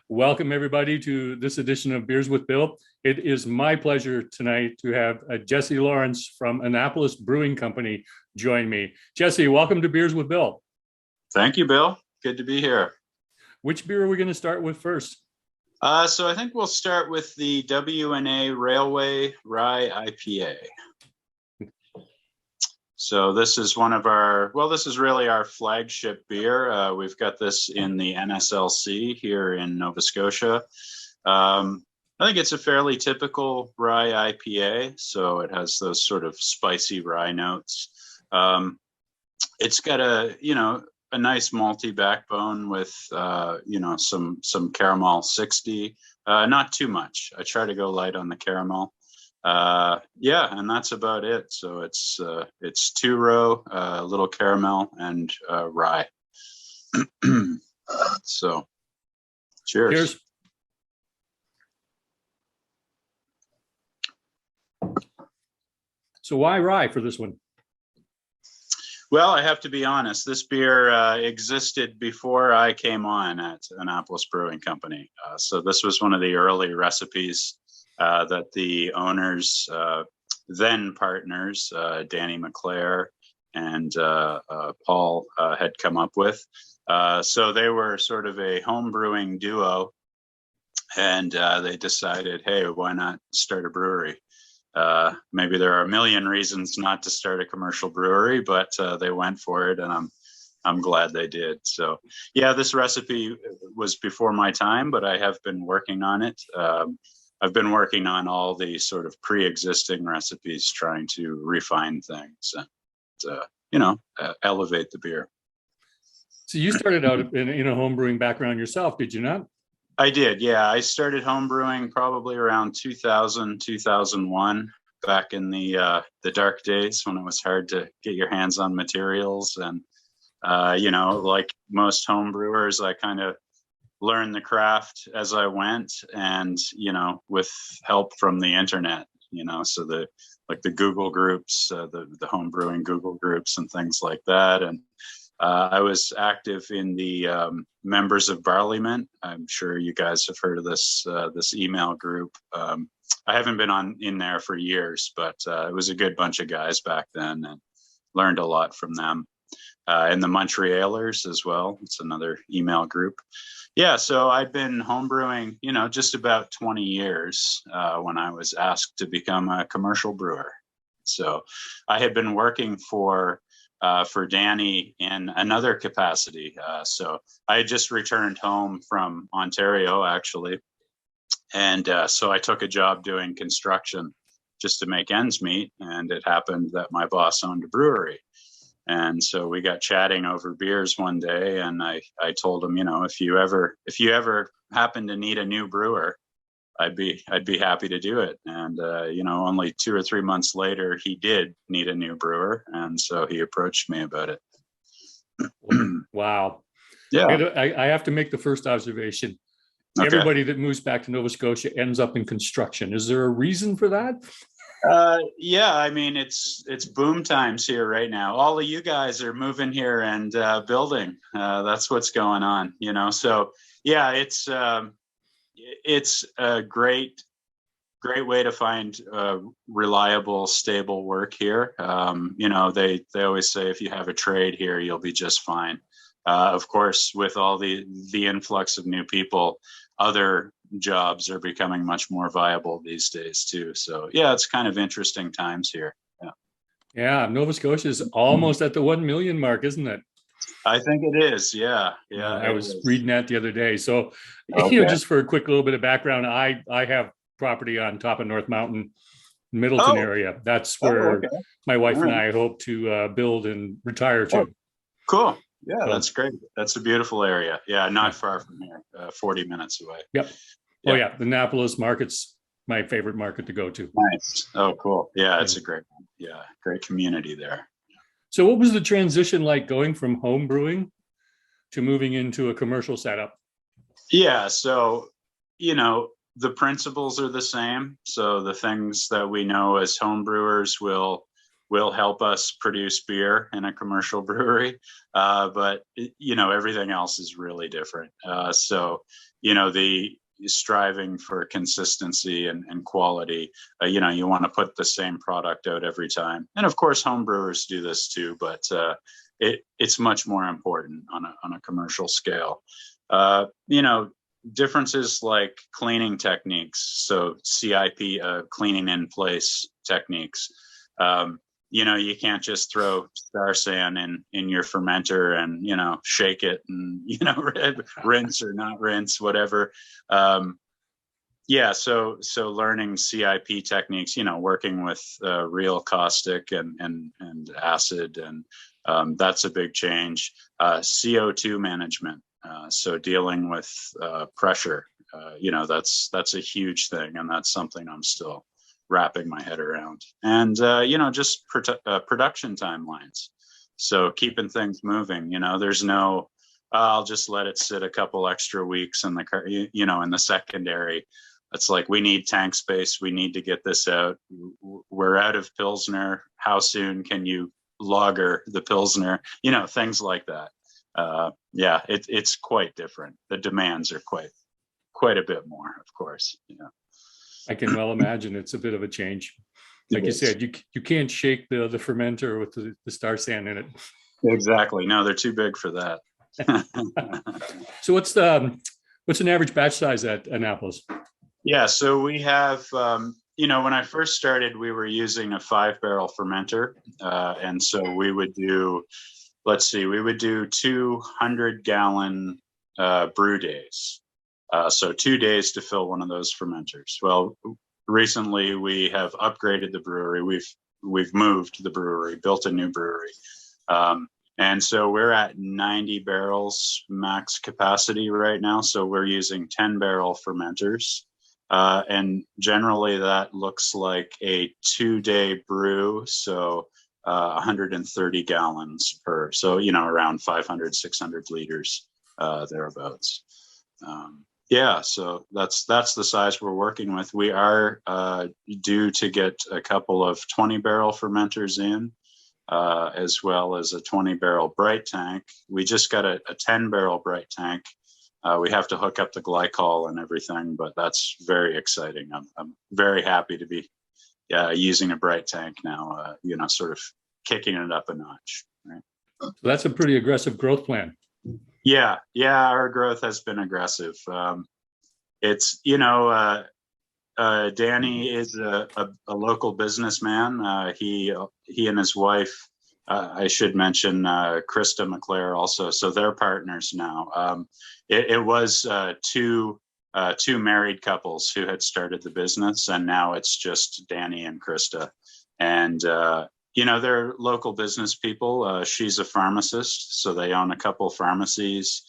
Welcome, everybody, to this edition of Beers with Bill. It is my pleasure tonight to have Jesse Lawrence from Annapolis Brewing Company join me. Jesse, welcome to Beers with Bill. Thank you, Bill. Good to be here. Which beer are we going to start with first? So I think we'll start with the WBA Railway Rye IPA. So this is one of our, this is really our flagship beer. We've got this in the NSLC here in Nova Scotia. I think it's a fairly typical rye IPA. So it has those sort of spicy rye notes. It's got a nice malty backbone with, some caramel 60, not too much. I try to go light on the caramel. And that's about it. So it's 2-row, little caramel and rye. So cheers. So why rye for this one? Well, I have to be honest, this beer existed before I came on at Annapolis Brewing Company. So this was one of the early recipes that the owners, then partners, Danny McClare and Paul had come up with. So they were sort of a home brewing duo, and they decided, hey, why not start a brewery? Maybe there are a million reasons not to start a commercial brewery, but they went for it, and I'm glad they did. So yeah, this recipe was before my time, but I have been working on it. I've been working on all the sort of pre-existing recipes, trying to refine things and elevate the beer. So you started out in a home brewing background yourself, did you not? I did, yeah. I started homebrewing probably around 2000, 2001, back in the dark days when it was hard to get your hands on materials. And, like most home brewers, I kind of learned the craft as I went, and, with help from the internet, so the Google groups, the home brewing Google groups and things like that. And I was active in the Members of Barleyment. I'm sure you guys have heard of this email group. I haven't been in there for years, but it was a good bunch of guys back then, and learned a lot from them. And the Montrealers as well. It's another email group. Yeah, so I've been homebrewing, just about 20 years when I was asked to become a commercial brewer. So I had been working for Danny in another capacity. So I had just returned home from Ontario, actually. And so I took a job doing construction just to make ends meet. And it happened that my boss owned a brewery. And so we got chatting over beers one day, and I told him, if you ever happen to need a new brewer, I'd be happy to do it. And, only 2 or 3 months later, he did need a new brewer. And so he approached me about it. Wow. Yeah. I have to make the first observation. Okay. Everybody that moves back to Nova Scotia ends up in construction. Is there a reason for that? Yeah, I mean, it's boom times here right now. All of you guys are moving here and building. That's what's going on, So yeah, it's a great way to find reliable, stable work here. They always say if you have a trade here, you'll be just fine. Of course, with all the influx of new people, other jobs are becoming much more viable these days too. So yeah, it's kind of interesting times here. Yeah, Nova Scotia is almost at the 1 million mark, isn't it? I think it is. Yeah. I was reading that the other day. So, just for a quick little bit of background, I have property on top of North Mountain, Middleton area. That's where my wife and I hope to build and retire to. Cool. Yeah, that's great. That's a beautiful area. Yeah, not far from here, 40 minutes away. Yep. Oh yeah, the Annapolis market's my favorite market to go to. Nice. Oh, cool. Yeah, it's a great one. Yeah, great community there. So what was the transition like going from home brewing to moving into a commercial setup? Yeah, so, the principles are the same. So the things that we know as home brewers will will help us produce beer in a commercial brewery. But, everything else is really different. So, the striving for consistency and quality, you want to put the same product out every time. And of course, home brewers do this too, but it's much more important on a commercial scale. Differences like cleaning techniques, so CIP, cleaning in place techniques. You can't just throw Star San in your fermenter and, shake it and, rinse or not rinse, whatever. So learning CIP techniques, working with real caustic and acid, and that's a big change. CO2 management. So dealing with pressure, that's a huge thing, and that's something I'm still wrapping my head around. And just production timelines. So keeping things moving. There's no, I'll just let it sit a couple extra weeks in the car, in the secondary. It's like, we need tank space. We need to get this out. We're out of Pilsner. How soon can you lager the Pilsner? Things like that. It's quite different. The demands are quite a bit more, of course. I can well imagine it's a bit of a change. Like you said, you can't shake the fermenter with the Star San in it. Exactly. No, they're too big for that. So what's an average batch size at Annapolis? Yeah, so we have, when I first started, we were using a 5-barrel fermenter. And so we would do, 200-gallon brew days. So 2 days to fill one of those fermenters. Well, recently we have upgraded the brewery. We've moved the brewery, built a new brewery. And so we're at 90 barrels max capacity right now. So we're using 10-barrel fermenters. And generally that looks like a 2-day brew. So 130 gallons per, so, around 500, 600 liters, thereabouts. So that's the size we're working with. We are due to get a couple of 20-barrel fermenters in, as well as a 20-barrel bright tank. We just got a 10-barrel bright tank. We have to hook up the glycol and everything, but that's very exciting. I'm very happy to be using a bright tank now, sort of kicking it up a notch. Right? So that's a pretty aggressive growth plan. Yeah, our growth has been aggressive. It's, Danny is a local businessman. He and his wife, I should mention Krista McClare also. So they're partners now. It was two married couples who had started the business, and now it's just Danny and Krista. And they're local business people. She's a pharmacist, so they own a couple pharmacies.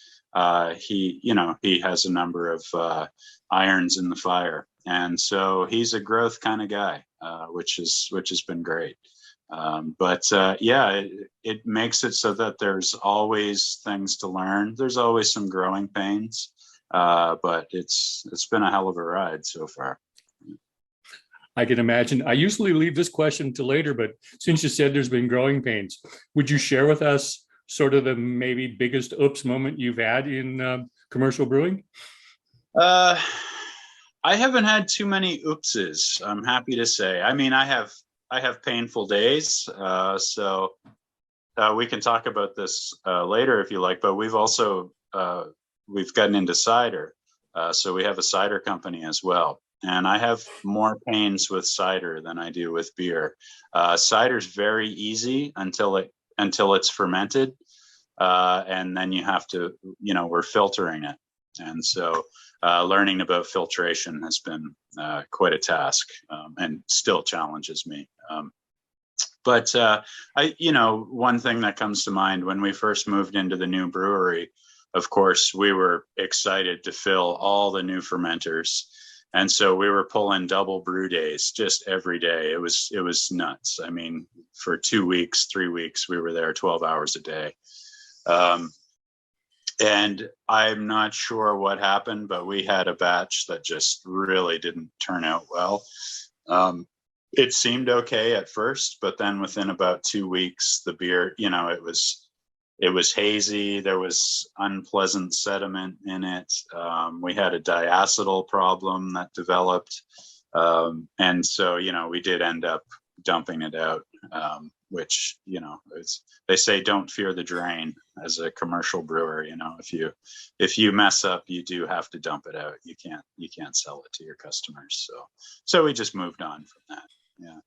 He has a number of irons in the fire, and so he's a growth kind of guy, which has been great. It makes it so that there's always things to learn. There's always some growing pains, but it's been a hell of a ride so far. I can imagine. I usually leave this question to later, but since you said there's been growing pains, would you share with us sort of the maybe biggest oops moment you've had in commercial brewing? I haven't had too many oopses, I'm happy to say. I mean, I have painful days, so we can talk about this later if you like, but we've also we've gotten into cider, so we have a cider company as well. And I have more pains with cider than I do with beer. Cider's very easy until it's fermented, and then you have to, we're filtering it, and so learning about filtration has been quite a task, and still challenges me. But one thing that comes to mind when we first moved into the new brewery, of course, we were excited to fill all the new fermenters. And so we were pulling double brew days just every day. It was nuts. I mean, for 2 weeks, 3 weeks, we were there 12 hours a day. And I'm not sure what happened, but we had a batch that just really didn't turn out well. It seemed okay at first, but then within about 2 weeks, the beer, it was hazy. There was unpleasant sediment in it. We had a diacetyl problem that developed. And so, we did end up dumping it out, which, they say don't fear the drain as a commercial brewer. If you mess up, you do have to dump it out. You can't sell it to your customers. So we just moved on from that. Yeah.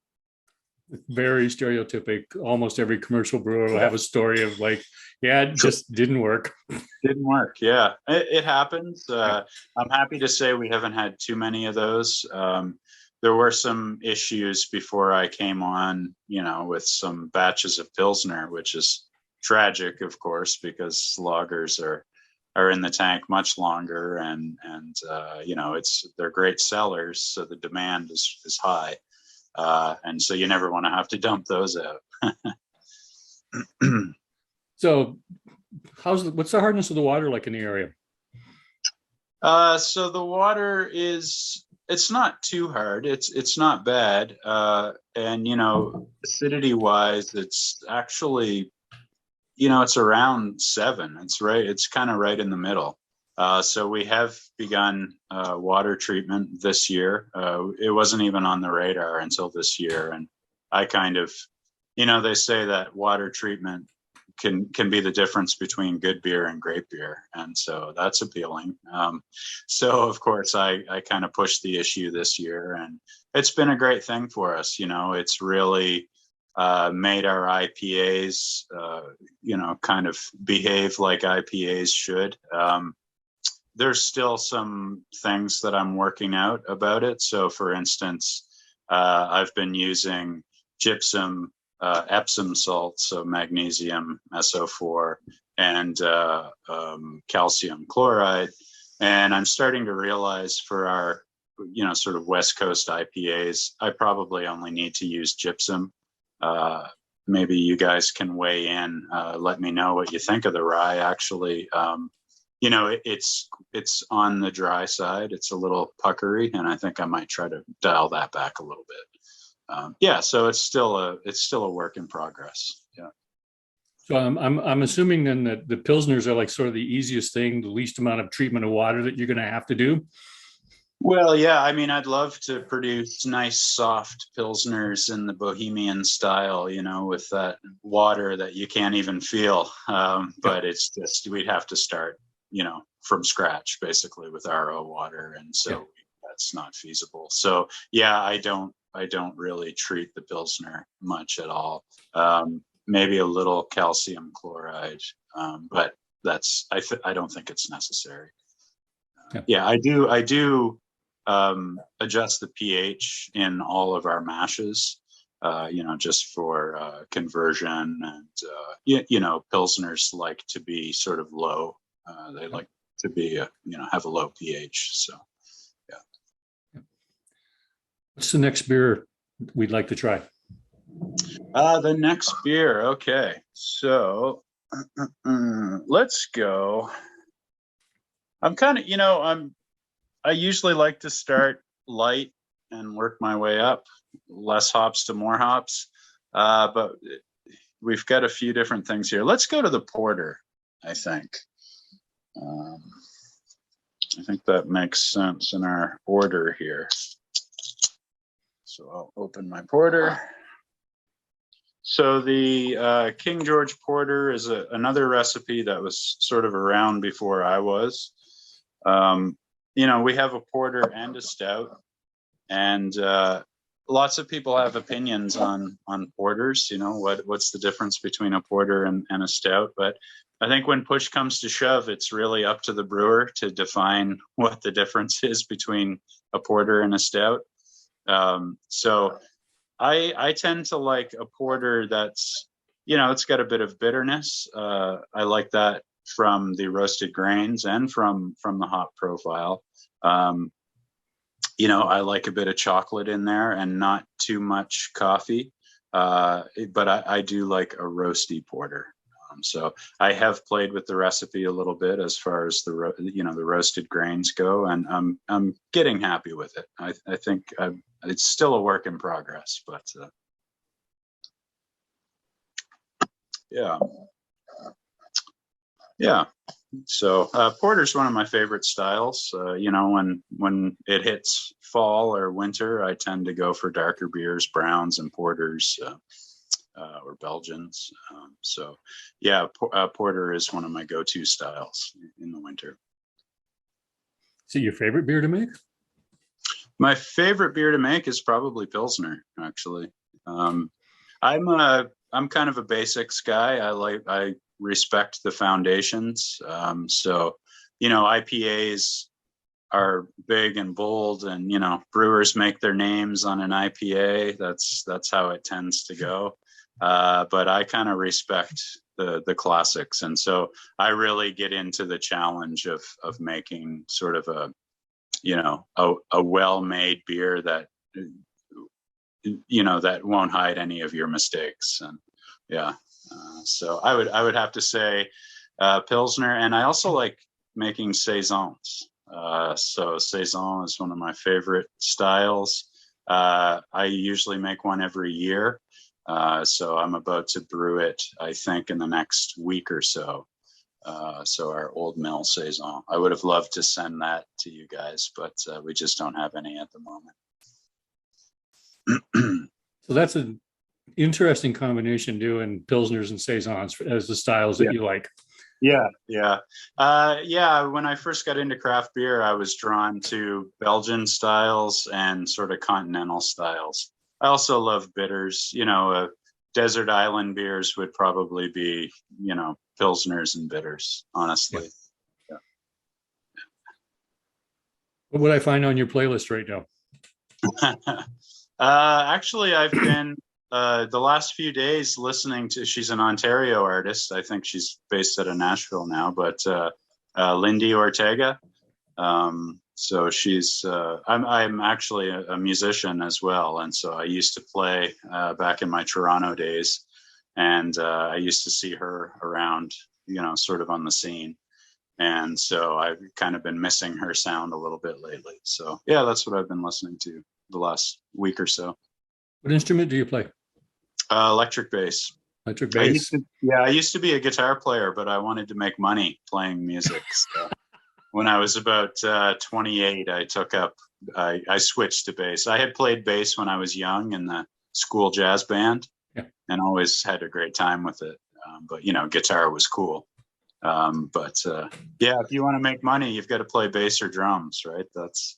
Very stereotypic. Almost every commercial brewer will have a story of like, yeah, it just didn't work. Didn't work. Yeah, it happens. I'm happy to say we haven't had too many of those. There were some issues before I came on, with some batches of Pilsner, which is tragic, of course, because lagers are in the tank much longer, and they're great sellers, so the demand is high. And so you never want to have to dump those out. So what's the hardness of the water like in the area? So the water it's not too hard. It's not bad. And, acidity wise, it's actually, it's around 7. It's kind of right in the middle. So we have begun water treatment this year. It wasn't even on the radar until this year. And I kind of, they say that water treatment can be the difference between good beer and great beer. And so that's appealing. So of course I kind of pushed the issue this year, and it's been a great thing for us. It's really made our IPAs, kind of behave like IPAs should. There's still some things that I'm working out about it. So for instance, I've been using gypsum, Epsom salt, so magnesium SO4, and calcium chloride. And I'm starting to realize for our, sort of West Coast IPAs, I probably only need to use gypsum. Maybe you guys can weigh in, let me know what you think of the rye. Actually, it's on the dry side. It's a little puckery, and I think I might try to dial that back a little bit. So it's still a work in progress. Yeah. So I'm assuming then that the Pilsners are like sort of the easiest thing, the least amount of treatment of water that you're going to have to do. Well, yeah, I mean, I'd love to produce nice, soft Pilsners in the Bohemian style, with that water that you can't even feel. But it's just, we'd have to start, from scratch, basically, with RO water. And so that's not feasible. So, yeah, I don't really treat the Pilsner much at all. Maybe a little calcium chloride, but I don't think it's necessary. I do adjust the pH in all of our mashes, just for conversion. And Pilsners like to be sort of low. They like to be have a low pH. So what's the next beer we'd like to try? The next beer. Okay, so let's go. I'm kind of, I usually like to start light and work my way up, less hops to more hops. But we've got a few different things here. Let's go to the porter, I think. I think that makes sense in our order here. So I'll open my porter. So the King George Porter is another recipe that was sort of around before I was. We have a porter and a stout, and lots of people have opinions on porters. What's the difference between a porter and a stout? But I think when push comes to shove, it's really up to the brewer to define what the difference is between a porter and a stout. So I tend to like a porter that's, it's got a bit of bitterness. I like that from the roasted grains and from the hop profile. I like a bit of chocolate in there and not too much coffee. But I do like a roasty porter. So I have played with the recipe a little bit as far as the roasted grains go, and I'm getting happy with it. I think it's still a work in progress, but yeah. So porter's one of my favorite styles. When it hits fall or winter, I tend to go for darker beers, browns and porters. Or Belgians. Porter is one of my go-to styles in the winter. So your favorite beer to make? My favorite beer to make is probably Pilsner, actually. I'm kind of a basics guy. I respect the foundations. IPAs are big and bold, and brewers make their names on an IPA. That's how it tends to go. But I kind of respect the classics, and so I really get into the challenge of making sort of a well-made beer that that won't hide any of your mistakes. And so I would have to say Pilsner, and I also like making saisons. So saison is one of my favorite styles. I usually make one every year. So I'm about to brew it, I think, in the next week or so. So our old mill saison. I would have loved to send that to you guys, but we just don't have any at the moment. So that's an interesting combination, doing Pilsners and saisons as the styles that you like. Yeah. When I first got into craft beer, I was drawn to Belgian styles and sort of continental styles. I also love bitters. Desert island beers would probably be, Pilsners and bitters, honestly. Yeah. What would I find on your playlist right now? Actually, I've been the last few days listening to, she's an Ontario artist. I think she's based out of Nashville now, but Lindy Ortega. So she's, I'm actually a musician as well. And so I used to play back in my Toronto days, and I used to see her around, sort of on the scene. And so I've kind of been missing her sound a little bit lately. So yeah, that's what I've been listening to the last week or so. What instrument do you play? Electric bass. Electric bass. I used to be a guitar player, but I wanted to make money playing music. So when I was about 28, I switched to bass. I had played bass when I was young in the school jazz band, and always had a great time with it. But guitar was cool. If you want to make money, you've got to play bass or drums, right? That's.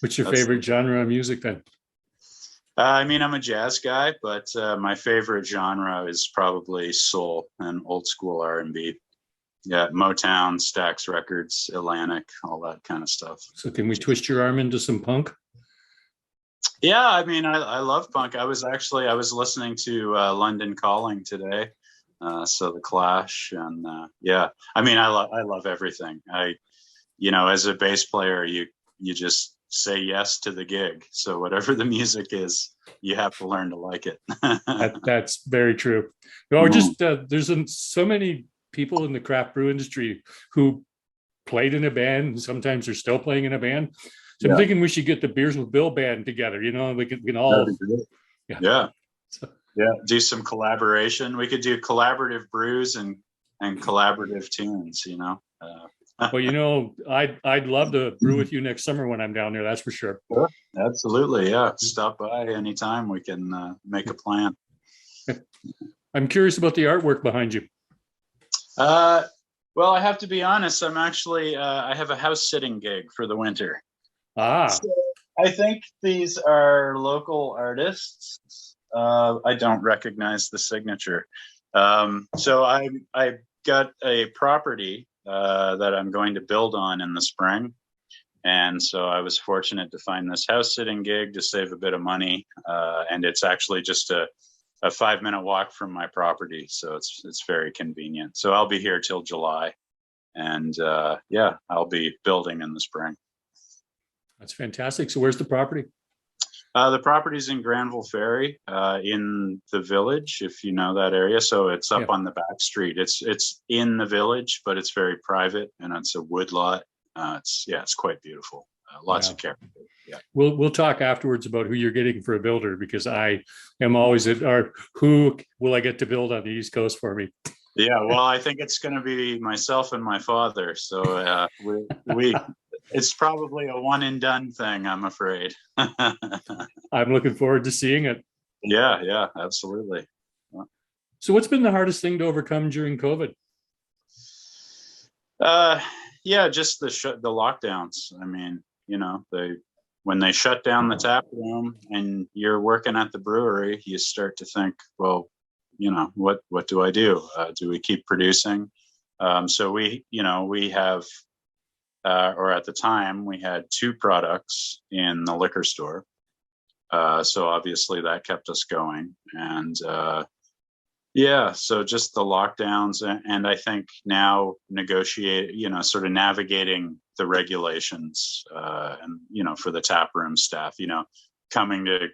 What's your favorite genre of music then? I'm a jazz guy, but my favorite genre is probably soul and old school R&B. Yeah, Motown, Stax Records, Atlantic, all that kind of stuff. So can we twist your arm into some punk? Yeah, I love punk. I was listening to London Calling today, so the Clash, and I love everything. As a bass player, you just say yes to the gig. So whatever the music is, you have to learn to like it. That's very true. Or just there's so many people in the craft brew industry who played in a band, and sometimes they're still playing in a band. So I'm thinking we should get the Beers with Bill band together. We can all do some collaboration. We could do collaborative brews and collaborative tunes. Well, I'd love to brew with you next summer when I'm down there. That's for sure. Sure. Absolutely. Yeah. Stop by anytime. We can make a plan. I'm curious about the artwork behind you. Well, I have to be honest. I'm actually, I have a house sitting gig for the winter. So I think these are local artists. I don't recognize the signature. So I got a property that I'm going to build on in the spring. And so I was fortunate to find this house sitting gig to save a bit of money. And it's actually just a 5-minute walk from my property. So it's very convenient. So I'll be here till July. And I'll be building in the spring. That's fantastic. So where's the property? The property's in Grandville Ferry, in the village, if you know that area. So it's up on the back street. It's in the village, but it's very private, and it's a wood lot. It's quite beautiful. Lots of character. Yeah. We'll talk afterwards about who you're getting for a builder, because I am always who will I get to build on the East Coast for me? Yeah, well, I think it's going to be myself and my father. So we it's probably a one and done thing, I'm afraid. I'm looking forward to seeing it. Yeah, absolutely. Yeah. So what's been the hardest thing to overcome during COVID? Just the lockdowns. I mean, when they shut down the tap room and you're working at the brewery, you start to think, well, what do I do? Do we keep producing? So we have, or at the time we had 2 products in the liquor store. So obviously that kept us going. And so just the lockdowns, and I think now sort of navigating the regulations, and, for the tap room staff, coming to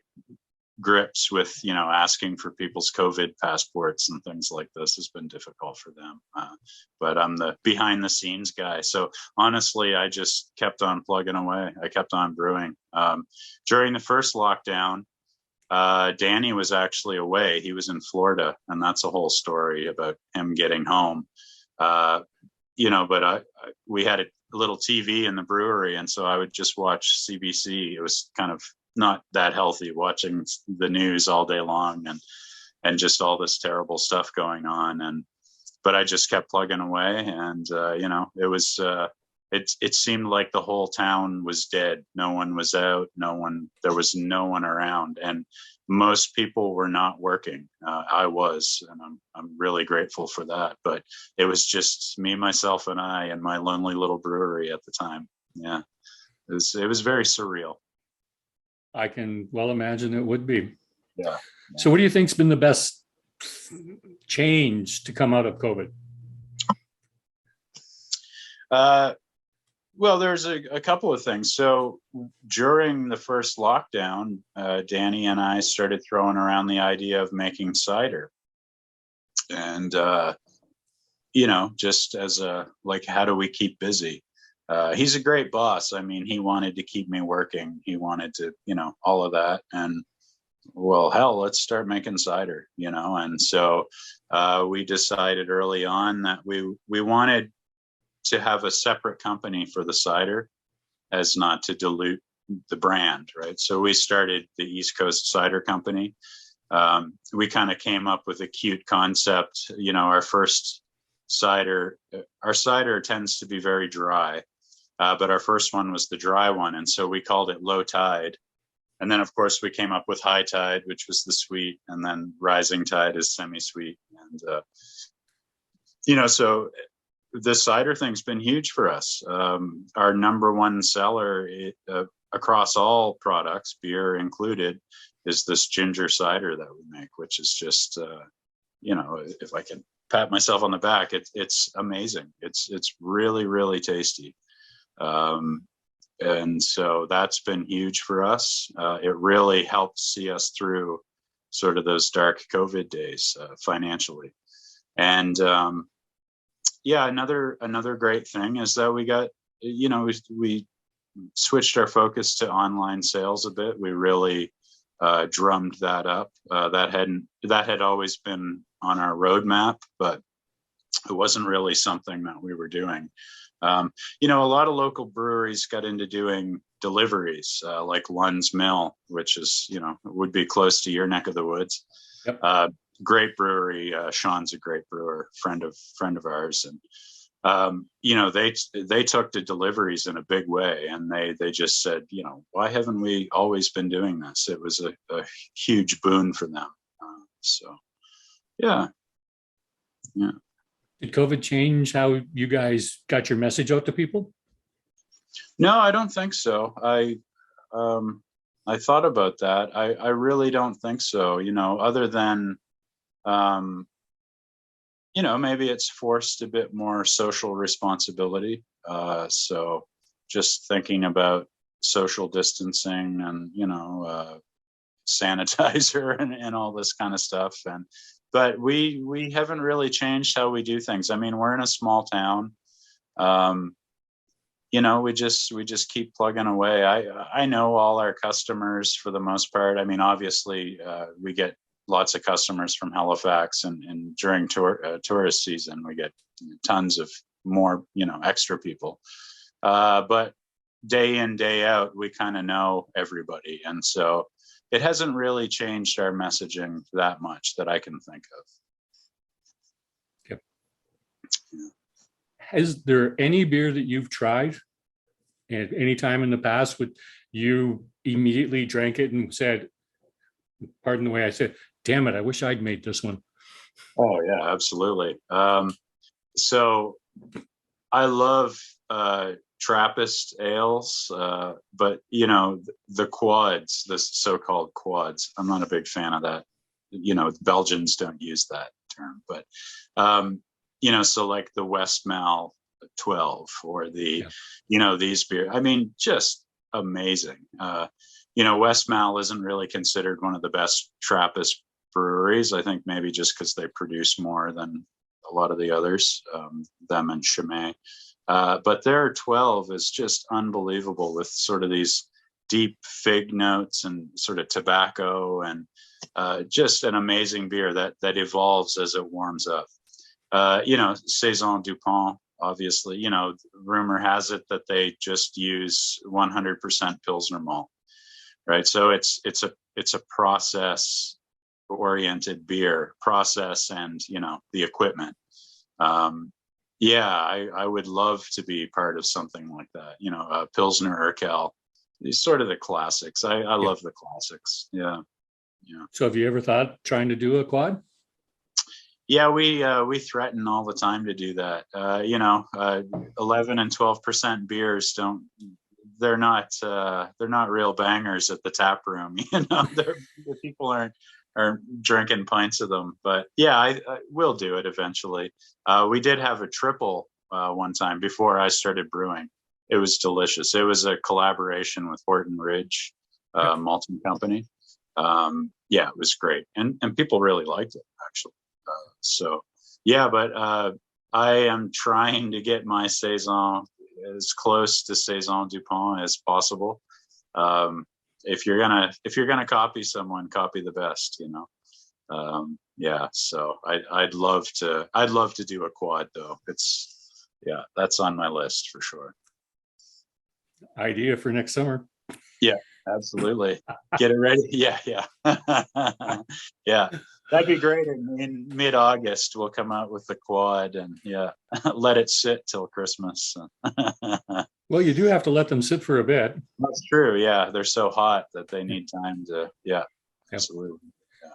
grips with, asking for people's COVID passports and things like this has been difficult for them. But I'm the behind the scenes guy. So honestly, I just kept on plugging away. I kept on brewing. During the first lockdown, Danny was actually away. He was in Florida, and that's a whole story about him getting home. But we had a little TV in the brewery, and so I would just watch CBC. It was kind of not that healthy, watching the news all day long and just all this terrible stuff going on. But I just kept plugging away, and it was it seemed like the whole town was dead. No one was out. There was no one around, and most people were not working. I was, and I'm really grateful for that. But it was just me, myself, and I, and my lonely little brewery at the time. Yeah, it was very surreal. I can well imagine it would be. Yeah. So what do you think's been the best change to come out of COVID? Well, there's a couple of things. So during the first lockdown, Danny and I started throwing around the idea of making cider. And, just as how do we keep busy? He's a great boss. I mean, he wanted to keep me working. He wanted to, all of that. And well, hell, let's start making cider, And so we decided early on that we wanted to have a separate company for the cider, as not to dilute the brand, right? So we started the East Coast Cider Company. We kind of came up with a cute concept. Our first cider, our cider tends to be very dry. But our first one was the dry one. And so we called it Low Tide. And then, of course, we came up with High Tide, which was the sweet. And then Rising Tide is semi-sweet. And, so the cider thing's been huge for us. Our number one seller across all products, beer included, is this ginger cider that we make, which is just, if I can pat myself on the back, it's amazing. It's really, really tasty. And so that's been huge for us. It really helped see us through sort of those dark COVID days financially. And another great thing is that we got, we switched our focus to online sales a bit. We really drummed that up. That had always been on our roadmap, but it wasn't really something that we were doing. A lot of local breweries got into doing deliveries, like Lund's Mill, which is, would be close to your neck of the woods. Yep. Great brewery. Sean's a great brewer, friend of ours. And, they took to deliveries in a big way, and they just said, why haven't we always been doing this? It was a huge boon for them. Yeah. Did COVID change how you guys got your message out to people? No, I don't think so. I thought about that. I really don't think so. Other than, maybe it's forced a bit more social responsibility. So just thinking about social distancing and, sanitizer and all this kind of stuff. But we haven't really changed how we do things. I mean, we're in a small town. We just keep plugging away. I know all our customers for the most part. I mean, obviously, we get lots of customers from Halifax, and during tourist season, we get tons of more, extra people. But day in, day out, we kind of know everybody. And so it hasn't really changed our messaging that much that I can think of. Yep. Yeah. Is there any beer that you've tried at any time in the past would you immediately drank it and said, pardon the way I said, damn it, I wish I'd made this one? Oh yeah, absolutely. So I love Trappist ales, but the quads, the so-called quads, I'm not a big fan of that. Belgians don't use that term, but so like the Westmalle 12 or the these beer, I mean, just amazing. Westmalle isn't really considered one of the best Trappist breweries, I think, maybe just because they produce more than a lot of the others, them and Chimay. But their 12 is just unbelievable, with sort of these deep fig notes and sort of tobacco, and just an amazing beer that evolves as it warms up. Saison Dupont, obviously, rumor has it that they just use 100% Pilsner malt, right? So it's a process oriented beer, process and the equipment. I would love to be part of something like that. Pilsner Urquell, these sort of the classics. I love the classics. Yeah. So have you ever thought trying to do a quad? Yeah, we threaten all the time to do that. 11 and 12% beers they're not real bangers at the tap room. The people aren't drinking pints of them. But yeah, I will do it eventually. We did have a triple one time before I started brewing. It was delicious. It was a collaboration with Horton Ridge Malting Company. It was great, and people really liked it, actually. But I am trying to get my Saison as close to Saison Dupont as possible. If you're gonna copy someone, copy the best. So I'd love to do a quad, though. That's on my list for sure. Idea for next summer. Yeah, absolutely. Get it ready. Yeah. Yeah. That'd be great. In mid-August, we'll come out with the quad and let it sit till Christmas. Well, you do have to let them sit for a bit. That's true. Yeah, they're so hot that they need time to. Yeah, absolutely. Yeah.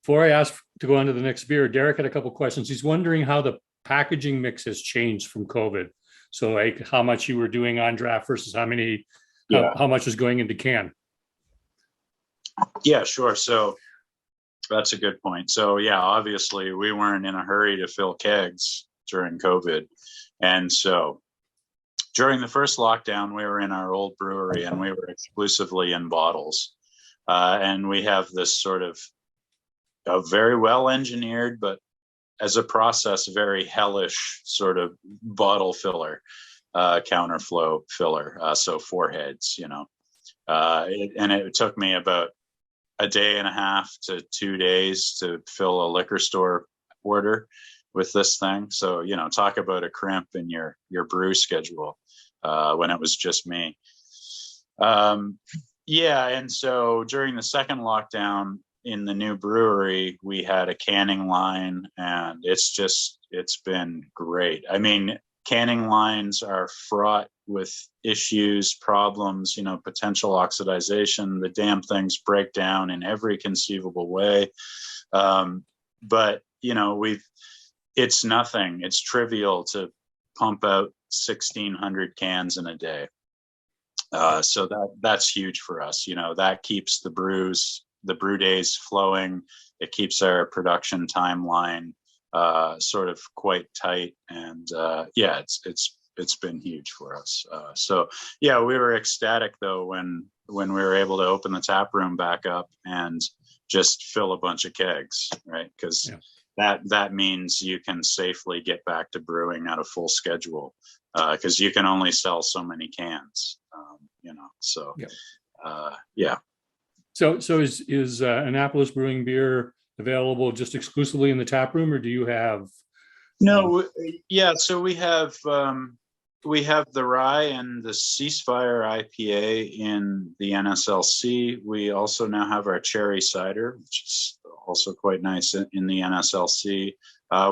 Before I ask to go on to the next beer, Derek had a couple of questions. He's wondering how the packaging mix has changed from COVID. So, like, how much you were doing on draft versus how much was going into can. Yeah, sure. So that's a good point. So yeah, obviously we weren't in a hurry to fill kegs during COVID. And so during the first lockdown, we were in our old brewery and we were exclusively in bottles. And we have this sort of a very well engineered, but as a process, very hellish sort of bottle filler, counterflow filler. So 4 heads, and it took me about a day and a half to 2 days to fill a liquor store order with this thing. So, talk about a crimp in your brew schedule when it was just me. And so during the second lockdown in the new brewery, we had a canning line, and it's been great. I mean, canning lines are fraught with issues, problems, potential oxidization. The damn things break down in every conceivable way. But it's nothing. It's trivial to pump out 1,600 cans in a day. So that's huge for us. That keeps the brew days flowing. It keeps our production timeline sort of quite tight. And it's it's been huge for us. So yeah, we were ecstatic though when we were able to open the tap room back up and just fill a bunch of kegs, right? Because that means you can safely get back to brewing at a full schedule, because you can only sell so many cans, so yeah. So is Annapolis Brewing beer available just exclusively in the tap room, or do you have? No, yeah. So we have the rye and the ceasefire IPA in the NSLC. We also now have our cherry cider, which is also quite nice in the NSLC.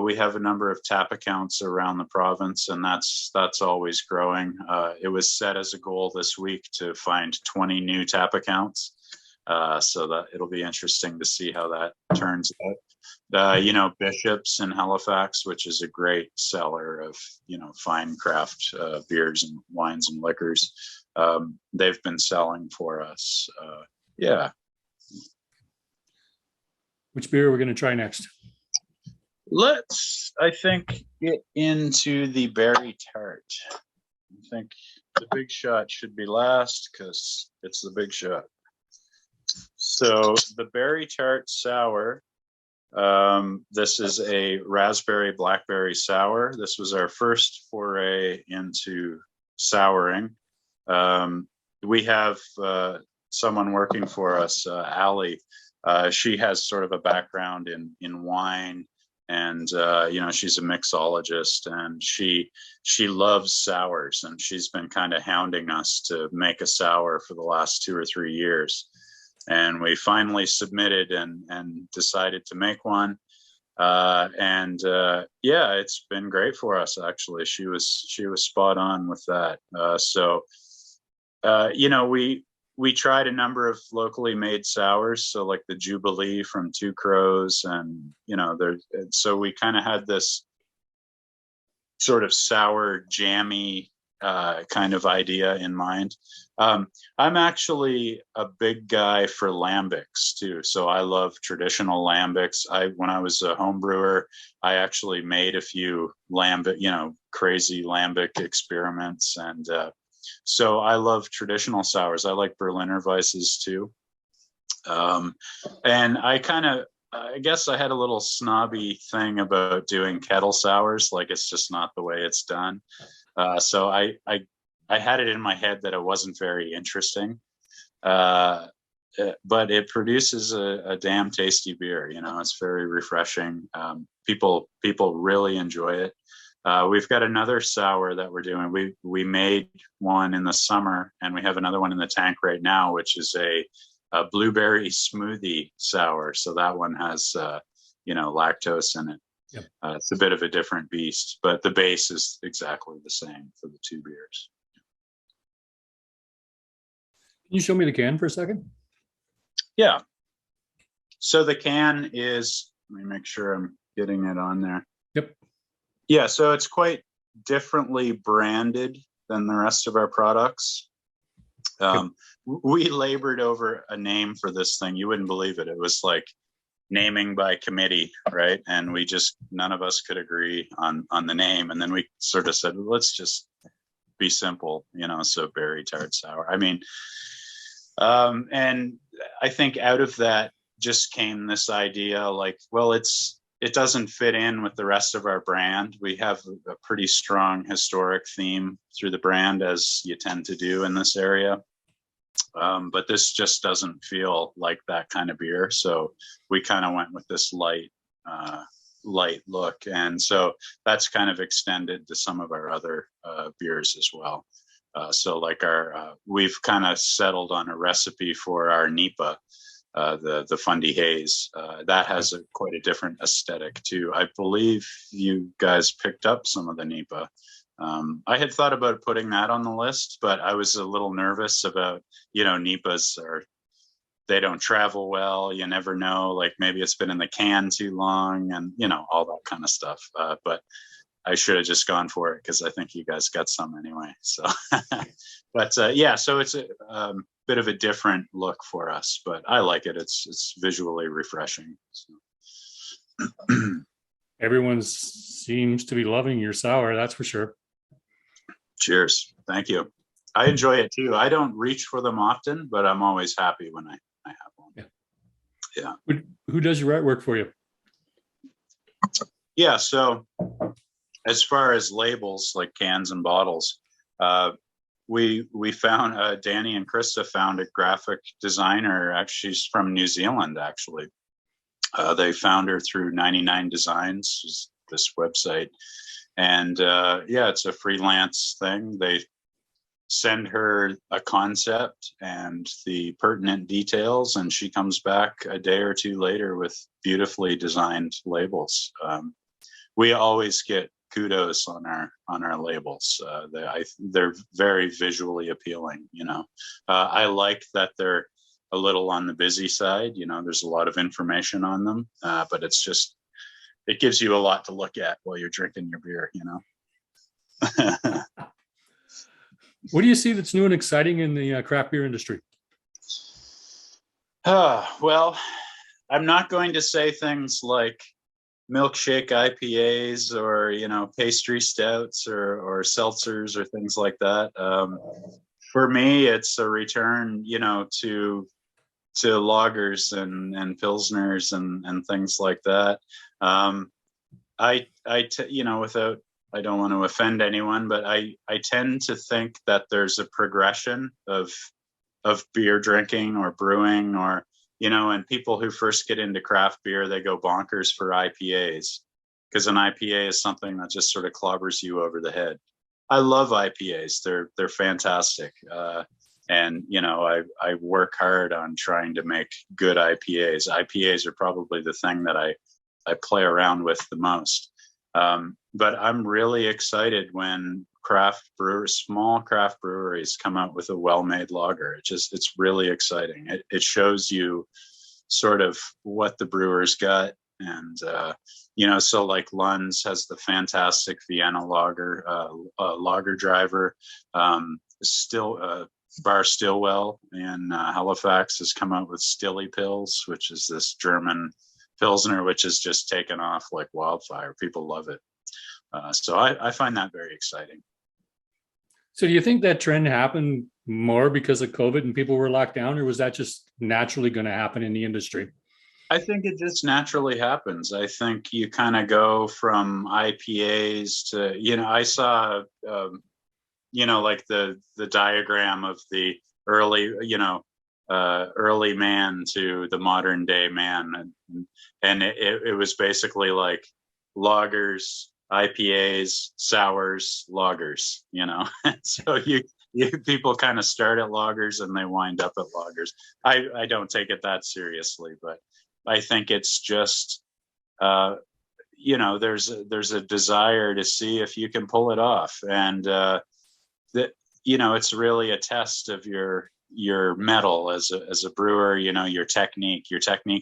We have a number of tap accounts around the province, and that's always growing. It was set as a goal this week to find 20 new tap accounts. So that it'll be interesting to see how that turns out. Bishop's in Halifax, which is a great seller of, fine craft beers and wines and liquors. They've been selling for us. Yeah. Which beer are we going to try next? Let's, I think, get into the berry tart. I think the big shot should be last because it's the big shot. So the berry tart sour. This is a raspberry blackberry sour. This was our first foray into souring. We have someone working for us, Allie. She has sort of a background in wine, and she's a mixologist, and she loves sours, and she's been kind of hounding us to make a sour for the last 2 or 3 years. And we finally submitted and decided to make one. It's been great for us, actually. She was spot on with that. We tried a number of locally made sours. So like the Jubilee from Two Crows, and, so we kind of had this sort of sour, jammy kind of idea in mind. I'm actually a big guy for lambics too. So I love traditional lambics. When I was a home brewer, I actually made a few crazy lambic experiments. And so I love traditional sours. I like Berliner Weisses too. And I guess I had a little snobby thing about doing kettle sours. Like, it's just not the way it's done. So I had it in my head that it wasn't very interesting, but it produces a damn tasty beer. It's very refreshing. People really enjoy it. We've got another sour that we're doing. We made one in the summer, and we have another one in the tank right now, which is a blueberry smoothie sour. So that one has lactose in it. Yep. It's a bit of a different beast, but the base is exactly the same for the two beers. Can you show me the can for a second? Yeah. So the can is, let me make sure I'm getting it on there. Yep. Yeah, so it's quite differently branded than the rest of our products. Yep. We labored over a name for this thing. You wouldn't believe it. It was like naming by committee, right? And none of us could agree on the name. And then we sort of said, let's just be simple, so berry tart sour. I mean, and I think out of that just came this idea like, well, it doesn't fit in with the rest of our brand. We have a pretty strong historic theme through the brand, as you tend to do in this area. But this just doesn't feel like that kind of beer. So we kind of went with this light look. And so that's kind of extended to some of our other beers as well. So like we've kind of settled on a recipe for our NEPA, the Fundy Haze. That has quite a different aesthetic too. I believe you guys picked up some of the NEPA. I had thought about putting that on the list, but I was a little nervous about, NEPAs they don't travel well. You never know, like maybe it's been in the can too long and, all that kind of stuff. But I should have just gone for it because I think you guys got some anyway. So, but so it's a bit of a different look for us, but I like it. It's visually refreshing. So. Everyone seems to be loving your sour, that's for sure. Cheers. Thank you. I enjoy it too. I don't reach for them often, but I'm always happy when I have one. Yeah. Yeah. Who does your artwork for you? Yeah. So as far as labels like cans and bottles, we found Danny and Krista found a graphic designer. Actually, she's from New Zealand. Actually, they found her through 99 Designs, this website, and yeah, it's a freelance thing. They send her a concept and the pertinent details, and she comes back a day or two later with beautifully designed labels. We always get kudos on our labels. They're very visually appealing. I like that they're a little on the busy side. There's a lot of information on them, but it gives you a lot to look at while you're drinking your beer. What do you see that's new and exciting in the craft beer industry? Well, I'm not going to say things like milkshake IPAs or pastry stouts or seltzers or things like that. For me, it's a return to lagers and pilsners and things like that. Without, I don't want to offend anyone, but I tend to think that there's a progression of beer drinking or brewing, or and people who first get into craft beer, they go bonkers for IPAs, because an IPA is something that just sort of clobbers you over the head. I love IPAs. They're fantastic. And I work hard on trying to make good IPAs. IPAs are probably the thing that I play around with the most. But I'm really excited when small craft breweries come out with a well-made lager. It's really exciting. It shows you sort of what the brewers got. And, so like Lund's has the fantastic Vienna lager, lager driver, Bar Stillwell in Halifax has come out with Stilly Pills, which is this German Pilsner, which has just taken off like wildfire. People love it. So I find that very exciting. So do you think that trend happened more because of COVID and people were locked down, or was that just naturally going to happen in the industry? I think it just naturally happens. I think you kind of go from IPAs to, I saw, like the diagram of the early, early man to the modern day man. And it was basically like lagers, IPAs, sours, lagers, so you people kind of start at lagers and they wind up at lagers. I don't take it that seriously, but I think it's just, there's a desire to see if you can pull it off. And, it's really a test of your mettle as a brewer, your technique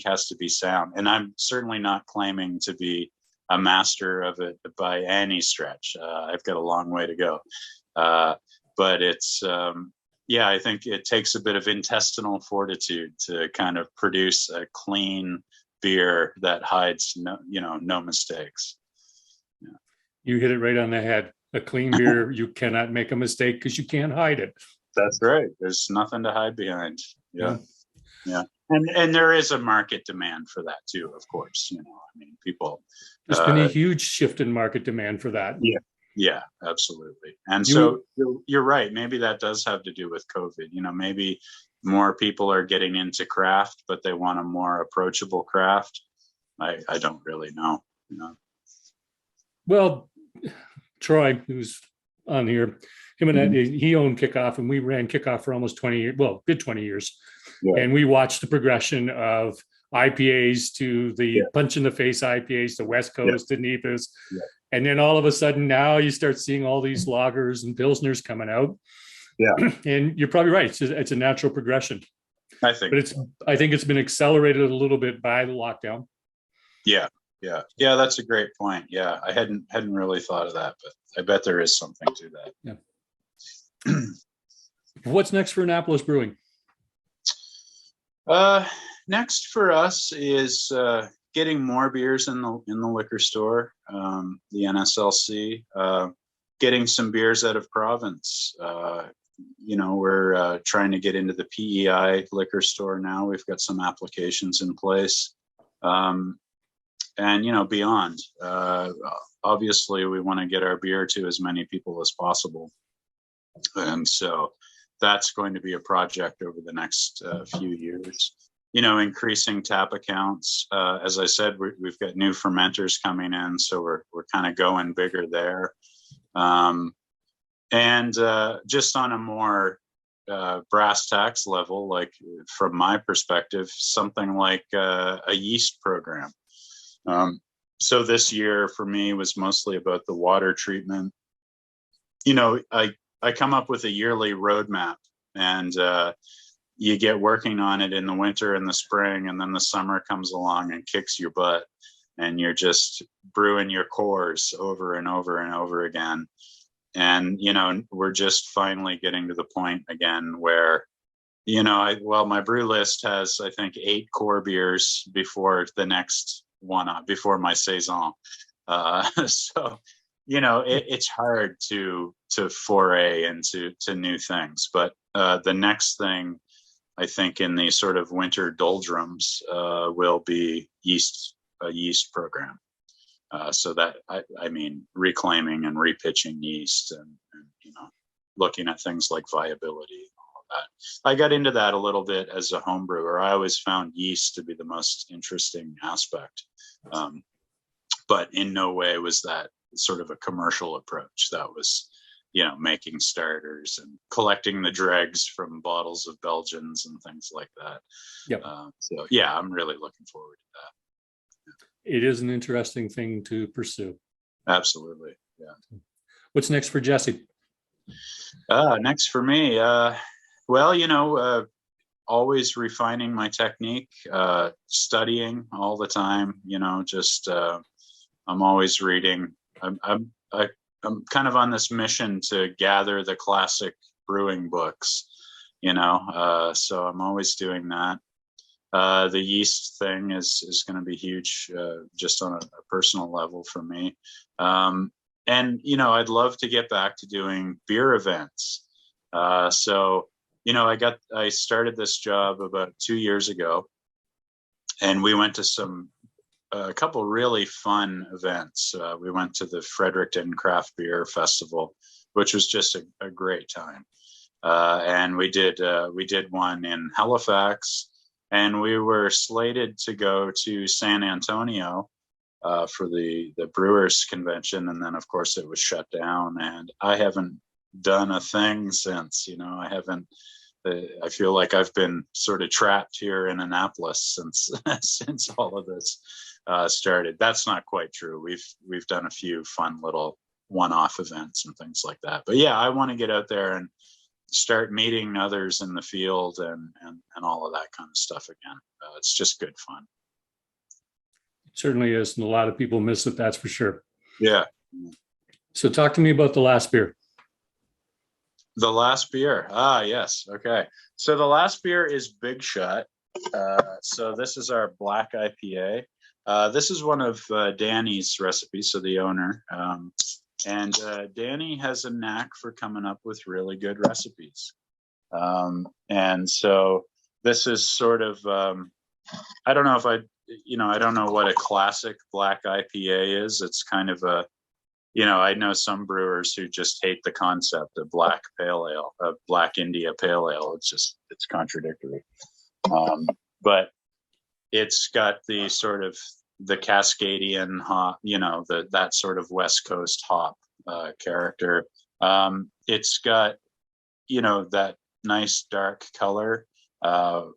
has to be sound. And I'm certainly not claiming to be a master of it by any stretch. I've got a long way to go. But it's, I think it takes a bit of intestinal fortitude to kind of produce a clean beer that hides no mistakes. Yeah. You hit it right on the head. A clean beer, you cannot make a mistake because you can't hide it. That's right. There's nothing to hide behind. Yeah. And there is a market demand for that too, of course. People. There's been a huge shift in market demand for that. Yeah, absolutely. And so you're right. Maybe that does have to do with COVID. Maybe more people are getting into craft, but they want a more approachable craft. I don't really know. Well, Troy, who's on here, he owned Kickoff, and we ran Kickoff for almost 20 years. Well, good 20 years. Yeah. And we watched the progression of IPAs to the punch in the face IPAs, to West Coast, to NEPAs. Yeah. And then all of a sudden now you start seeing all these lagers and pilsners coming out. Yeah. And you're probably right. It's a natural progression. I think. But I think it's been accelerated a little bit by the lockdown. Yeah. That's a great point. Yeah. I hadn't really thought of that, but I bet there is something to that. Yeah. What's next for Annapolis Brewing? Next for us is getting more beers in the liquor store, the NSLC. getting some beers out of province. We're trying to get into the PEI liquor store now. We've got some applications in place. And, beyond. Obviously, we want to get our beer to as many people as possible. And so that's going to be a project over the next few years. Increasing tap accounts. As I said, we've got new fermenters coming in, so we're kind of going bigger there. And just on a more brass tacks level, like from my perspective, something like a yeast program. So this year for me was mostly about the water treatment. I come up with a yearly roadmap, and you get working on it in the winter and the spring, and then the summer comes along and kicks your butt, and you're just brewing your cores over and over and over again. And, we're just finally getting to the point again where, my brew list has, I think, 8 core beers before the next one, before my saison. So, it's hard to foray into new things. But the next thing, I think, in the sort of winter doldrums will be a yeast program. So that, I mean, reclaiming and repitching yeast and looking at things like viability and all of that. I got into that a little bit as a home brewer. I always found yeast to be the most interesting aspect. But in no way was that sort of a commercial approach. That was, making starters and collecting the dregs from bottles of Belgians and things like that. Yep. So yeah, I'm really looking forward to that. It is an interesting thing to pursue. Absolutely. Yeah. What's next for Jesse? Next for me, always refining my technique, studying all the time. I'm always reading. I'm kind of on this mission to gather the classic brewing books. So I'm always doing that. The yeast thing is going to be huge, just on a personal level for me. And, I'd love to get back to doing beer events. So, I started this job about 2 years ago, and we went to a couple really fun events. We went to the Fredericton Craft Beer Festival, which was just a great time. And we did one in Halifax. And we were slated to go to San Antonio for the Brewers Convention. And then, of course, it was shut down. And I haven't done a thing since. I feel like I've been sort of trapped here in Annapolis since all of this started. That's not quite true. We've done a few fun little one-off events and things like that. But yeah, I want to get out there and start meeting others in the field and all of that kind of stuff again. It's just good fun. It certainly is, and a lot of people miss it, that's for sure. Yeah. So talk to me about the last beer. The last beer. Yes. Okay. So the last beer is Big Shot. So this is our black IPA. This is one of Danny's recipes, so the owner. And Danny has a knack for coming up with really good recipes. And so this is sort of, I don't know what a classic black IPA is. It's kind of I know some brewers who just hate the concept of black pale ale, of black India pale ale. It's contradictory. But it's got the sort of the Cascadian hop, that sort of West Coast hop character. It's got, that nice dark color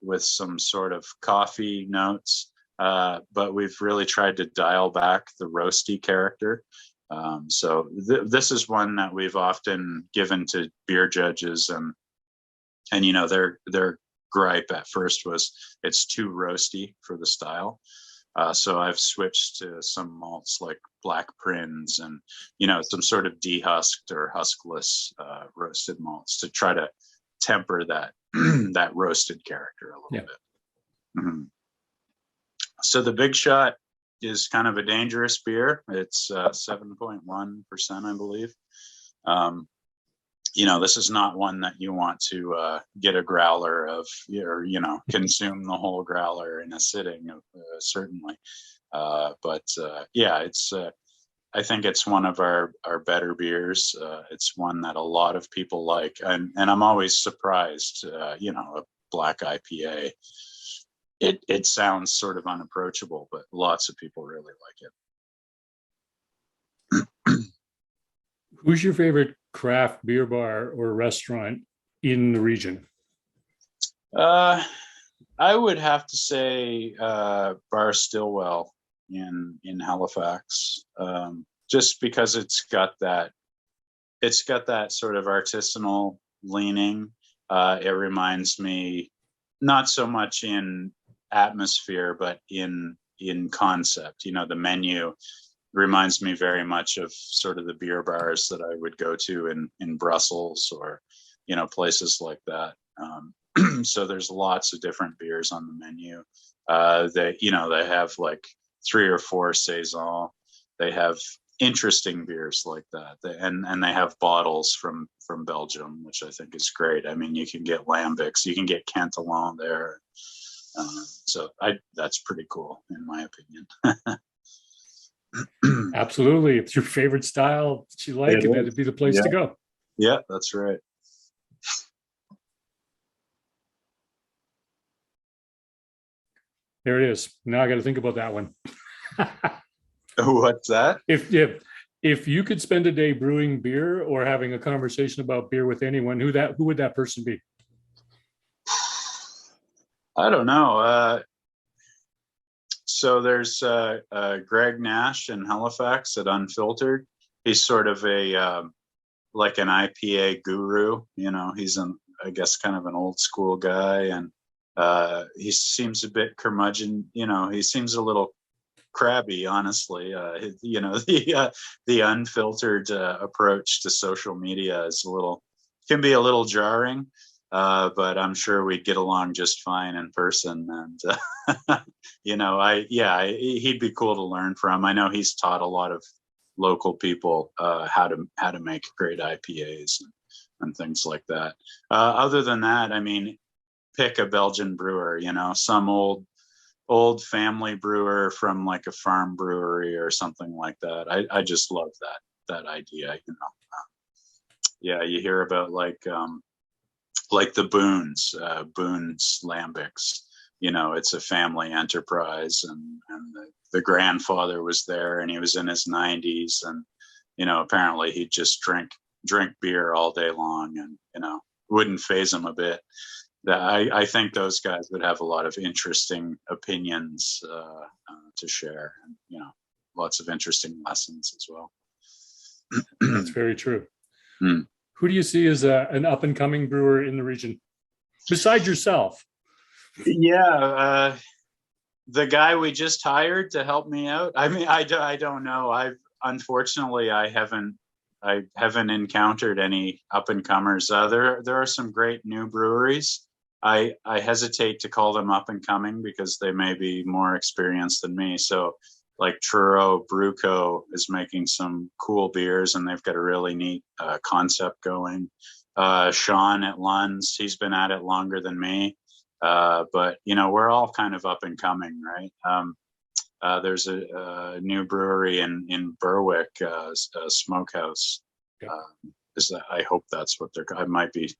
with some sort of coffee notes. But we've really tried to dial back the roasty character. So this is one that we've often given to beer judges, and their gripe at first was it's too roasty for the style. So I've switched to some malts like Black Prince and, some sort of dehusked or huskless roasted malts to try to temper that that roasted character a little bit. Mm-hmm. So the Big Shot is kind of a dangerous beer. It's 7.1%, I believe. This is not one that you want to get a growler of, or, consume the whole growler in a sitting, certainly. I think it's one of our better beers. It's one that a lot of people like. And I'm always surprised, a black IPA. It sounds sort of unapproachable, but lots of people really like it. Who's your favorite craft beer bar or restaurant in the region? I would have to say Bar Stillwell in Halifax, just because it's got that sort of artisanal leaning. It reminds me, not so much in atmosphere, but in concept. The menu reminds me very much of sort of the beer bars that I would go to in Brussels, or places like that. So there's lots of different beers on the menu. They have like 3 or 4 saison. They have interesting beers like that, and they have bottles from Belgium, which I think is great. I mean, you can get lambics, you can get Cantillon there. So that's pretty cool in my opinion. Absolutely. It's your favorite style that you like, and that'd be the place to go. Yeah, that's right. There it is. Now I got to think about that one. What's that? If you could spend a day brewing beer or having a conversation about beer with anyone, who would that person be? I don't know. So there's Greg Nash in Halifax at Unfiltered. He's sort of like an IPA guru. He's I guess kind of an old school guy, and he seems a bit curmudgeon. He seems a little crabby, honestly. The unfiltered approach to social media can be a little jarring. But I'm sure we'd get along just fine in person. And, he'd be cool to learn from. I know he's taught a lot of local people how to make great IPAs and things like that. Other than that, I mean, pick a Belgian brewer, some old family brewer from like a farm brewery or something like that. I just love that idea, you hear about like the Boone's Lambics. It's a family enterprise, and the grandfather was there, and he was in his 90s, and apparently he'd just drink beer all day long, and wouldn't faze him a bit. I think those guys would have a lot of interesting opinions to share, and lots of interesting lessons as well. That's very true. Who do you see as an up and coming brewer in the region besides yourself? Yeah, the guy we just hired to help me out. I mean, I don't know. Unfortunately I haven't encountered any up and comers. There are some great new breweries. I hesitate to call them up and coming because they may be more experienced than me. So like Truro Brew Co is making some cool beers, and they've got a really neat concept going. Sean at Lund's, he's been at it longer than me. But we're all kind of up and coming, right? There's a new brewery in Berwick, Smokehouse. I hope that's what I might be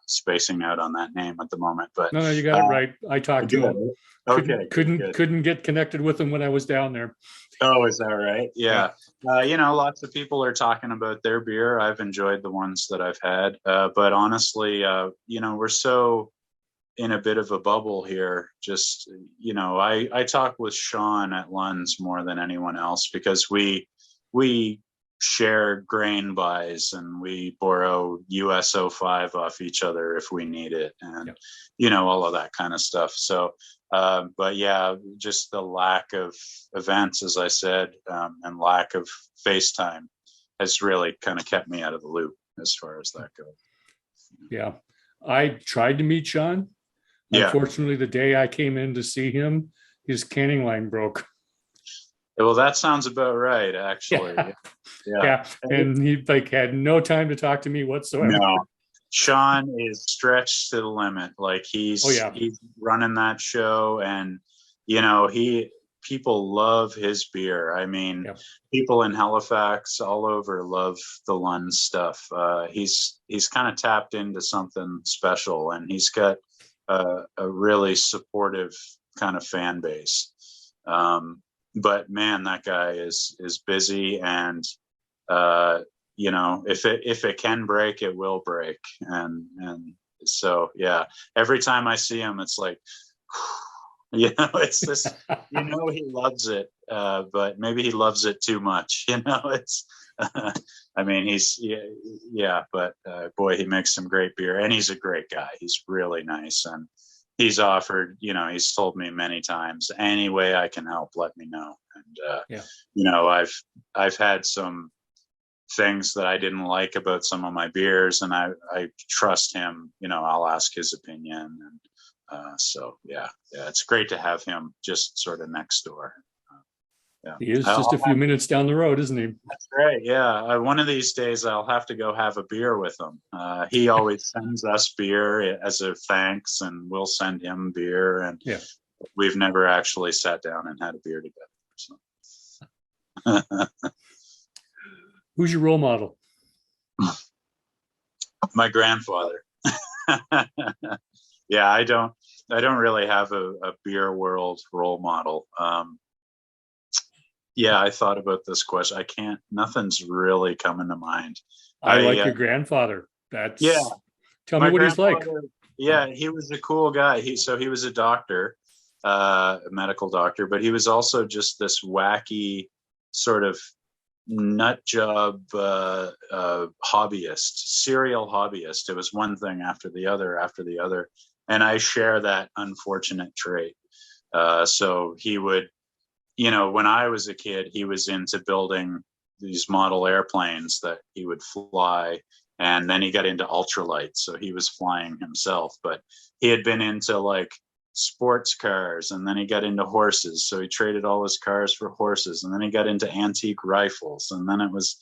spacing out on that name at the moment, but no, you got it right. I talked to him. Okay, couldn't get connected with him when I was down there. Oh, is that right? Yeah. Lots of people are talking about their beer. I've enjoyed the ones that I've had, but honestly, we're so in a bit of a bubble here. Just I talk with Sean at Lund's more than anyone else, because we share grain buys, and we borrow US-05 off each other if we need it, and all of that kind of stuff. So but yeah, just the lack of events, as I said, and lack of FaceTime has really kind of kept me out of the loop as far as that goes. Yeah, I tried to meet Sean. Unfortunately, the day I came in to see him, his canning line broke. Well, that sounds about right, actually. Yeah. Yeah. Yeah. And he like had no time to talk to me whatsoever. No, Sean is stretched to the limit. Like Oh yeah. he's running that show, and he people love his beer. I mean, Yep. people in Halifax all over love the Lund stuff. He's kind of tapped into something special, and he's got a really supportive kind of fan base. But man, that guy is busy, and if it can break, it will break. And so, yeah, every time I see him, it's like, it's this, he loves it, but maybe he loves it too much. It's, I mean, yeah, but boy, he makes some great beer, and he's a great guy. He's really nice. And he's offered, he's told me many times, any way I can help, let me know. And, Yeah. I've had some things that I didn't like about some of my beers, and I trust him. I'll ask his opinion, and so yeah, it's great to have him just sort of next door. Yeah, He is just a few minutes down the road, isn't he? that's right. Yeah, one of these days I'll have to go have a beer with him. He always sends us beer as a thanks, and we'll send him beer, and Yeah. we've never actually sat down and had a beer together. So. Who's your role model? My grandfather. Yeah, I don't really have a beer world role model. Yeah, I thought about this question. Nothing's really coming to mind. I like your grandfather. Yeah. Tell me what he's like. Yeah, he was a cool guy. He was a doctor, a medical doctor, but he was also just this wacky sort of nut job hobbyist, serial hobbyist. It was one thing after the other, and I share that unfortunate trait. So he would, when I was a kid, he was into building these model airplanes that he would fly, and then he got into ultralights, so he was flying himself. But he had been into like sports cars, and then he got into horses, so he traded all his cars for horses, and then he got into antique rifles, and then it was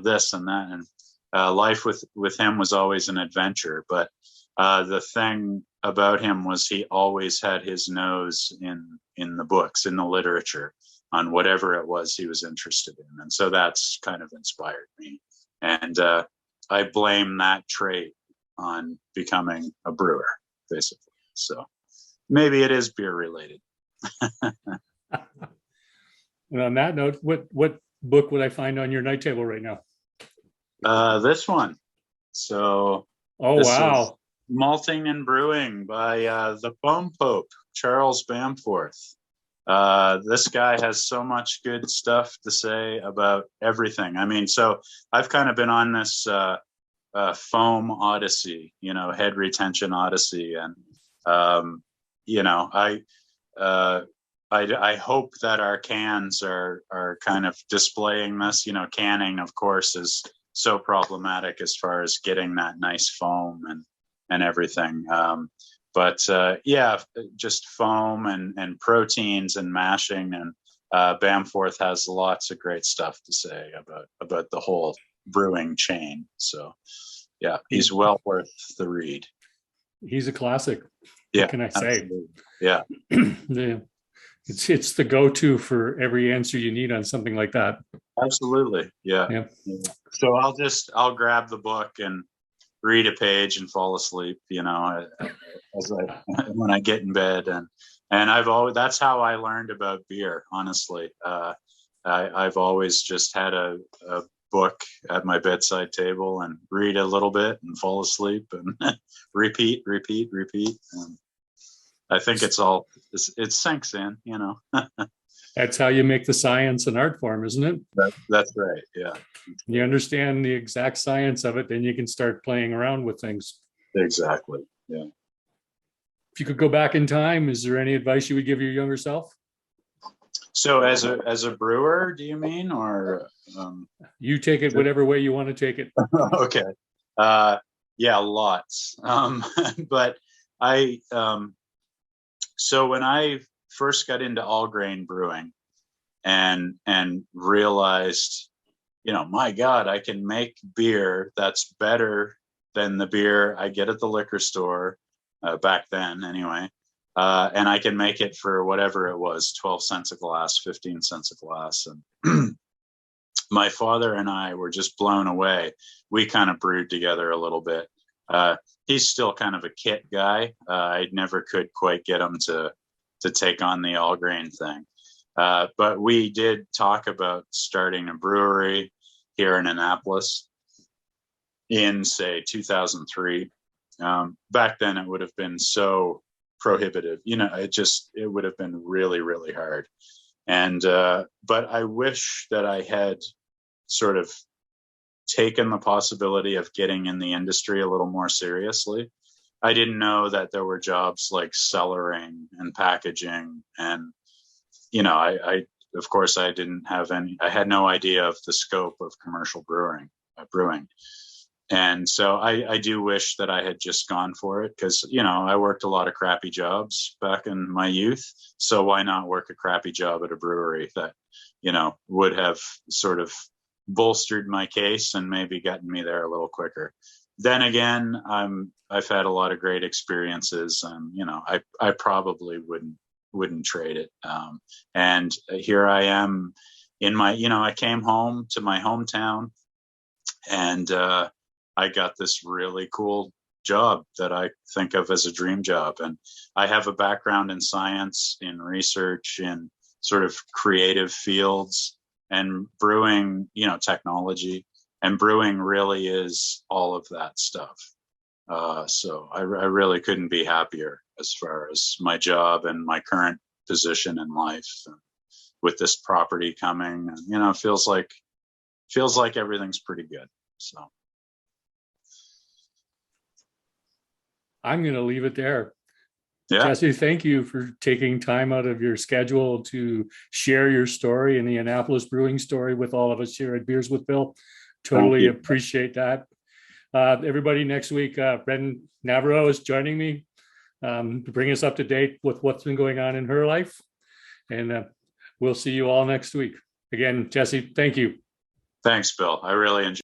this and that. And life with him was always an adventure. But the thing about him was he always had his nose in the books, in the literature, on whatever it was he was interested in. And so that's kind of inspired me, and I blame that trait on becoming a brewer, basically. So maybe it is beer related. And on that note, what book would I find on your night table right now? This one. So oh wow, Malting and Brewing by the Foam Pope, Charles Bamforth. This guy has so much good stuff to say about everything. I mean, so I've kind of been on this foam odyssey, head retention odyssey, and I hope that our cans are kind of displaying this. Canning, of course, is so problematic as far as getting that nice foam and everything. But just foam and proteins and mashing, and Bamforth has lots of great stuff to say about the whole brewing chain. So yeah, he's well worth the read. He's a classic. Yeah, what can I say? Absolutely. Yeah. Yeah. It's the go-to for every answer you need on something like that. Absolutely. Yeah. Yeah. So I'll grab the book and read a page and fall asleep, when I get in bed. And that's how I learned about beer, honestly. I've always just had a book at my bedside table and read a little bit and fall asleep and repeat. And I think it sinks in, That's how you make the science an art form, isn't it? That's right. Yeah. You understand the exact science of it, then you can start playing around with things. Exactly. Yeah. If you could go back in time, is there any advice you would give your younger self? So as a brewer, do you mean, or you take it whatever way you want to take it? Okay. Yeah, lots. But so when I first got into all grain brewing, and realized, my God, I can make beer that's better than the beer I get at the liquor store, back then anyway. And I can make it for whatever it was, 12 cents a glass, 15 cents a glass. And my father and I were just blown away. We kind of brewed together a little bit. He's still kind of a kit guy. I never could quite get him to take on the all grain thing. But we did talk about starting a brewery here in Annapolis in, say, 2003. Back then, it would have been so prohibitive. It would have been really, really hard. And but I wish that I had sort of taken the possibility of getting in the industry a little more seriously. I didn't know that there were jobs like cellaring and packaging, and I of course I didn't have any. I had no idea of the scope of commercial brewing. And so I do wish that I had just gone for it, because, I worked a lot of crappy jobs back in my youth. So why not work a crappy job at a brewery that, would have sort of bolstered my case and maybe gotten me there a little quicker. Then again, I've had a lot of great experiences, and, I probably wouldn't trade it. And here I am in my, I came home to my hometown, and I got this really cool job that I think of as a dream job. And I have a background in science, in research, in sort of creative fields, and brewing, technology, and brewing really is all of that stuff. So I really couldn't be happier as far as my job and my current position in life. And with this property coming, feels like everything's pretty good. So I'm going to leave it there. yeah. Jesse, thank you for taking time out of your schedule to share your story and the Annapolis brewing story with all of us here at Beers with Bill. Totally appreciate that. Everybody, next week, Brendan Navarro is joining me to bring us up to date with what's been going on in her life. And we'll see you all next week. Again, Jesse, thank you. Thanks, Bill. I really enjoyed